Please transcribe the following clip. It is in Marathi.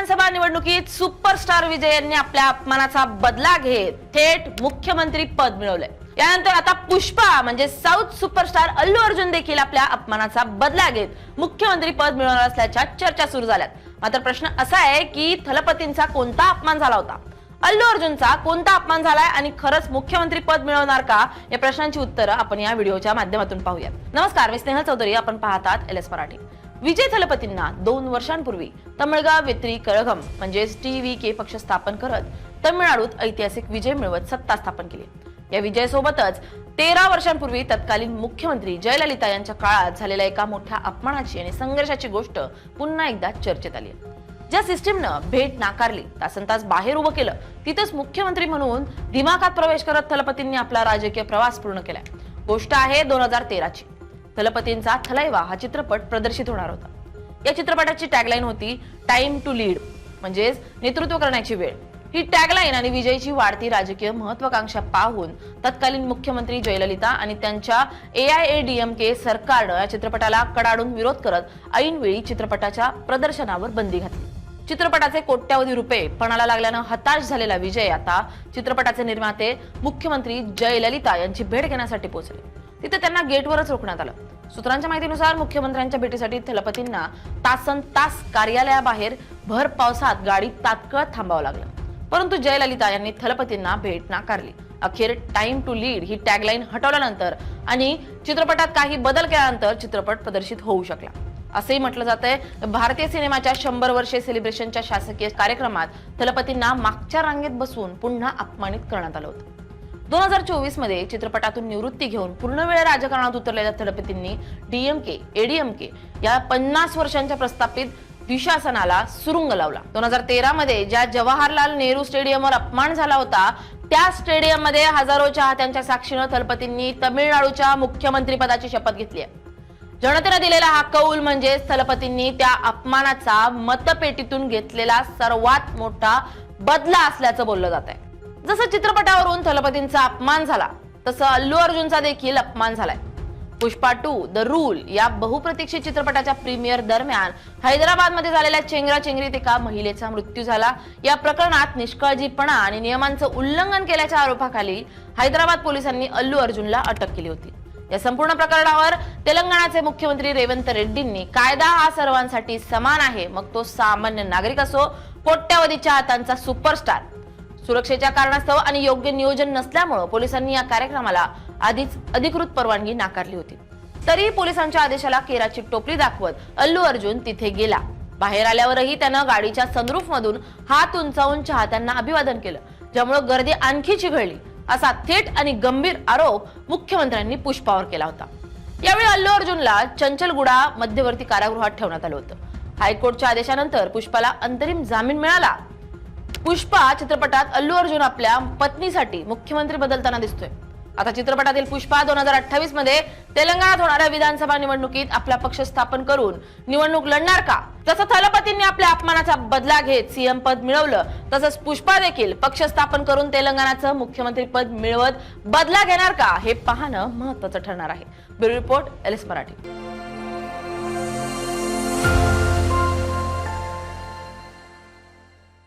विधानसभा निवडणुकीत सुपरस्टार विजय यांनी आपल्या अपमानाचा बदला घेत थेट मुख्यमंत्री पद मिळवले। यानंतर आता पुष्पा म्हणजे साऊथ सुपरस्टार अल्लू अर्जुन देखील आपल्या अपमानाचा बदला घेत मुख्यमंत्री पद मिळवणार असल्याच्या चर्चा सुरू झाल्यात। मात्र प्रश्न असा आहे की थलपतींचा कोणता अपमान झाला होता, अल्लू अर्जुनचा कोणता अपमान झालाय आणि खरंच मुख्यमंत्री पद मिळवणार का, या प्रश्नांची उत्तरं आपण या व्हिडिओच्या माध्यमातून पाहूयात। नमस्कार, मी स्नेहल चौधरी, आपण पाहतात LS मराठी। विजय थलपतींना 2 वर्षांपूर्वी तमिळगाव वेत्री कळघम म्हणजे TVK पक्ष स्थापन करत तमिळनाडूत ऐतिहासिक विजय मिळवत सत्ता स्थापन केली। या विजयासोबतच 13 वर्षांपूर्वी तत्कालीन मुख्यमंत्री जयललिता यांच्या काळात झालेल्या एका मोठ्या अपमानाची आणि संघर्षाची गोष्ट पुन्हा एकदा चर्चेत आली। ज्या सिस्टीमनं भेट नाकारली, तासनतास बाहेर उभं केलं, तिथंच मुख्यमंत्री म्हणून दिमागात प्रवेश करत थलपतींनी आपला राजकीय प्रवास पूर्ण केलाय। गोष्ट आहे 2013 ची। थलपतींचा थलैवा हा चित्रपट प्रदर्शित होणार होता। या चित्रपटाची टॅगलाईन होती टाइम टू लीड म्हणजे नेतृत्व करण्याची वेळ। ही टॅगलाईन आणि विजयची वाढती राजकीय महत्वाकांक्षा पाहून तत्कालीन मुख्यमंत्री जयललिता आणि त्यांच्या AIADMK सरकारनं या चित्रपटाला कडाडून विरोध करत ऐनवेळी चित्रपटाच्या प्रदर्शनावर बंदी घातली। चित्रपटाचे कोट्यावधी रुपये पणाला लागल्यानं हताश झालेला विजय आता चित्रपटाचे निर्माते मुख्यमंत्री जयललिता यांची भेट घेण्यासाठी पोहोचले। तिथे त्यांना गेटवरच रोखण्यात आलं। सूत्रांच्या माहितीनुसार मुख्यमंत्र्यांच्या भेटीसाठी थलपतींना तासनतास कार्यालयाबाहेर भर पावसात गाडी तात्काळ थांबावं लागलं, परंतु जयललिता यांनी थलपतींना भेट नाकारली। अखेर टाइम टू लीड ही टॅगलाईन हटवल्यानंतर आणि चित्रपटात काही बदल केल्यानंतर चित्रपट प्रदर्शित होऊ शकला। असेही म्हटलं जातंय भारतीय सिनेमाच्या 100 वर्षे सेलिब्रेशनच्या शासकीय कार्यक्रमात थलपतींना मागच्या रांगेत बसून पुन्हा अपमानित करण्यात आलं होतं। 2024 मध्ये चित्रपटातून निवृत्ती घेऊन पूर्णवेळ राजकारणात उतरलेल्या थलपतींनी DMK ADMK या 50 वर्षांच्या प्रस्थापित विशासनाला सुरुंग लावला। 2013 मध्ये ज्या जवाहरलाल नेहरू स्टेडियमवर अपमान झाला होता, त्या स्टेडियम मध्ये हजारो चाहत्यांच्या साक्षीनं थलपतींनी तमिळनाडूच्या मुख्यमंत्री पदाची शपथ घेतली आहे। जनतेने दिलेला हा कौल म्हणजे थलपतींनी त्या अपमानाचा मतपेटीतून घेतलेला सर्वात मोठा बदला असल्याचं बोललं जात आहे। जसं चित्रपटावरून थलपतींचा अपमान झाला, तसं अल्लू अर्जुनचा देखील अपमान झालाय। पुष्पा 2 द रूल या बहुप्रतीक्षित चित्रपटाच्या प्रीमियर दरम्यान हैदराबाद मध्ये झालेल्या चेंगराचेंगरीत एका महिलेचा मृत्यू झाला। या प्रकरणात निष्काळजीपणा आणि नियमांचं उल्लंघन केल्याच्या आरोपाखाली हैदराबाद पोलिसांनी अल्लू अर्जुनला अटक केली होती। या संपूर्ण प्रकरणावर तेलंगणाचे मुख्यमंत्री रेवंत रेड्डींनी कायदा हा सर्वांसाठी समान आहे, मग तो सामान्य नागरिक असो, कोट्यावधी चाहत्यांचा सुपरस्टार, सुरक्षेच्या कारणास्तव आणि योग्य नियोजन नसल्यामुळे पोलिसांनी या कार्यक्रमाला आधीच अधिकृत परवानगी नाकारली होती। तरी पोलिसांच्या आदेशाला केराची टोपली दाखवत अल्लू अर्जुन तिथे गेला। बाहेर आल्यावरही त्यानं गाडीच्या सनरूफ मधून हात उंचावून चाहत्यांना अभिवादन केलं, ज्यामुळे गर्दी आणखी चिघळली, असा थेट आणि गंभीर आरोप मुख्यमंत्र्यांनी पुष्पावर केला होता। यावेळी अल्लू अर्जुनला चंचलगुडा मध्यवर्ती कारागृहात ठेवण्यात आलं होतं। हायकोर्टच्या आदेशानंतर पुष्पाला अंतरिम जामीन मिळाला। पुष्पा चित्रपटात अल्लू अर्जुन आपल्या पत्नीसाठी मुख्यमंत्री बदलताना दिसतोय। आता चित्रपटातील पुष्पा 2028 मध्ये तेलंगणात होणाऱ्या विधानसभा निवडणुकीत आपला पक्ष स्थापन करून निवडणूक लढणार का? जसं थलपतींनी आपल्या अपमानाचा बदला घेत CM पद मिळवलं, तसंच पुष्पा देखील पक्ष स्थापन करून तेलंगणाचं मुख्यमंत्री पद मिळवत बदला घेणार का, हे पाहणं महत्त्वाचं ठरणार आहे। Bureau report LS Marathi.